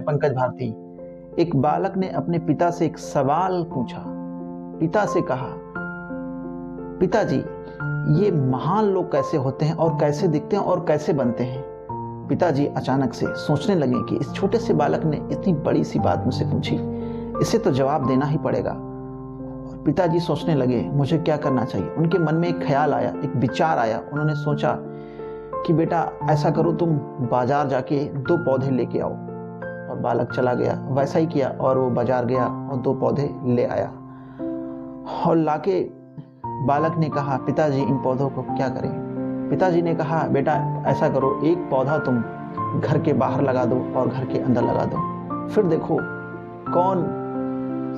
मैं पंकज भारती। एक बालक ने अपने पिता से एक सवाल पूछा। पिता से कहा, पिताजी, ये महान लोग कैसे होते हैं और कैसे दिखते हैं और कैसे बनते हैं? पिताजी अचानक से सोचने लगे कि इस छोटे से बालक ने इतनी बड़ी सी बात मुझसे पूछी, इसे तो जवाब देना ही पड़ेगा। और पिताजी सोचने लगे, मुझे क्या करना चाहिए। उनके मन में एक ख्याल आया, एक विचार आया। उन्होंने सोचा कि बेटा ऐसा करो, तुम बाजार जाके 2 पौधे लेके आओ। और बालक चला गया, वैसा ही किया और वो बाजार गया और 2 पौधे ले आया। और लाके बालक ने कहा, पिताजी इन पौधों को क्या करें? पिताजी ने कहा, बेटा ऐसा करो, एक पौधा तुम घर के बाहर लगा दो और घर के अंदर लगा दो, फिर देखो कौन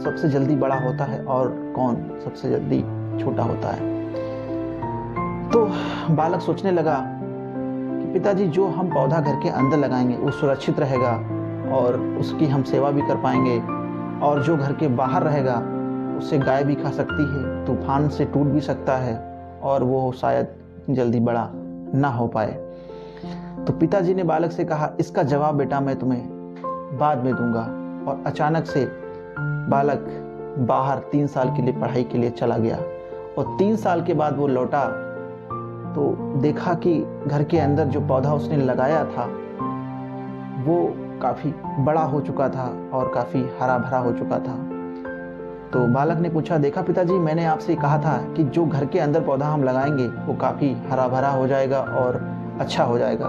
सबसे जल्दी बड़ा होता है और कौन सबसे जल्दी छोटा होता है। तो बालक सोचने लगा कि पिताजी जो हम पौधा घर के अंदर लगाएंगे वो सुरक्षित रहेगा और उसकी हम सेवा भी कर पाएंगे, और जो घर के बाहर रहेगा उसे गाय भी खा सकती है, तूफान से टूट भी सकता है और वो शायद जल्दी बड़ा ना हो पाए। तो पिताजी ने बालक से कहा, इसका जवाब बेटा मैं तुम्हें बाद में दूंगा। और अचानक से बालक बाहर 3 साल के लिए पढ़ाई के लिए चला गया। और 3 साल के बाद वो लौटा तो देखा कि घर के अंदर जो पौधा उसने लगाया था वो काफ़ी बड़ा हो चुका था और काफ़ी हरा भरा हो चुका था। तो बालक ने पूछा, देखा पिताजी, मैंने आपसे कहा था कि जो घर के अंदर पौधा हम लगाएंगे वो काफ़ी हरा भरा हो जाएगा और अच्छा हो जाएगा।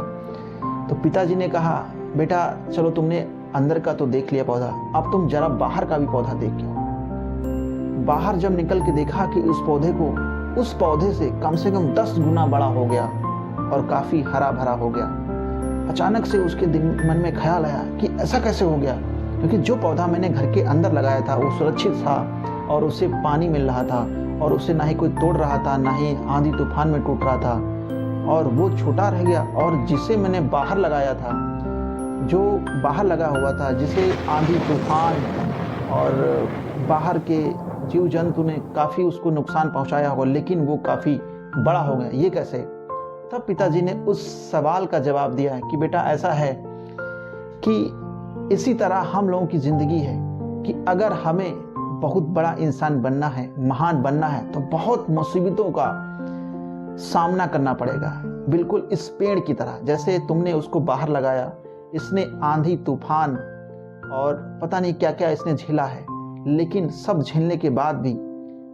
तो पिताजी ने कहा, बेटा चलो तुमने अंदर का तो देख लिया पौधा, अब तुम जरा बाहर का भी पौधा देख के आओ। बाहर जब निकल के देखा कि उस पौधे से कम 10 गुना बड़ा हो गया और काफ़ी हरा भरा हो गया। अचानक से उसके मन में ख्याल आया कि ऐसा कैसे हो गया, क्योंकि जो पौधा मैंने घर के अंदर लगाया था वो सुरक्षित था और उसे पानी मिल रहा था और उसे ना ही कोई तोड़ रहा था, ना ही आंधी तूफान में टूट रहा था, और वो छोटा रह गया। और जिसे मैंने बाहर लगाया था, जो बाहर लगा हुआ था, जिसे आंधी तूफान और बाहर के जीव जंतु ने काफ़ी उसको नुकसान पहुंचाया होगा, लेकिन वो काफ़ी बड़ा हो गया, ये कैसे? तब पिताजी ने उस सवाल का जवाब दिया कि बेटा ऐसा है कि इसी तरह हम लोगों की ज़िंदगी है कि अगर हमें बहुत बड़ा इंसान बनना है, महान बनना है, तो बहुत मुसीबतों का सामना करना पड़ेगा। बिल्कुल इस पेड़ की तरह, जैसे तुमने उसको बाहर लगाया, इसने आंधी तूफान और पता नहीं क्या क्या इसने झेला है, लेकिन सब झेलने के बाद भी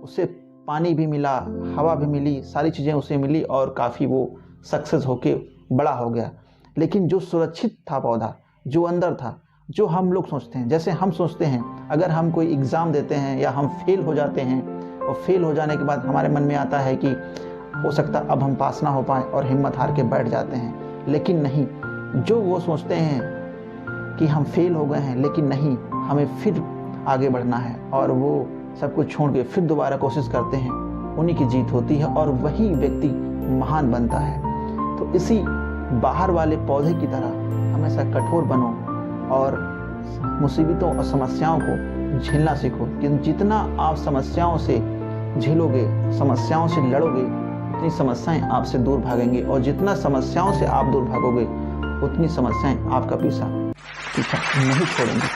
उसे पानी भी मिला, हवा भी मिली, सारी चीज़ें उसे मिली और काफ़ी वो सक्सेस होके बड़ा हो गया। लेकिन जो सुरक्षित था पौधा, जो अंदर था, जो हम लोग सोचते हैं, जैसे हम सोचते हैं अगर हम कोई एग्ज़ाम देते हैं या हम फेल हो जाते हैं और फेल हो जाने के बाद हमारे मन में आता है कि हो सकता अब हम पास ना हो पाए और हिम्मत हार के बैठ जाते हैं। लेकिन नहीं, जो वो सोचते हैं कि हम फेल हो गए हैं, लेकिन नहीं, हमें फिर आगे बढ़ना है और वो सब कुछ छोड़ के फिर दोबारा कोशिश करते हैं, उन्हीं की जीत होती है और वही व्यक्ति महान बनता है। तो इसी बाहर वाले पौधे की तरह हमेशा कठोर बनो और मुसीबतों और समस्याओं को झेलना सीखो, क्योंकि जितना आप समस्याओं से झेलोगे, समस्याओं से लड़ोगे, उतनी समस्याएं आपसे दूर भागेंगी, और जितना समस्याओं से आप दूर भागोगे उतनी समस्याएं आपका पीछा नहीं छोड़ेंगी।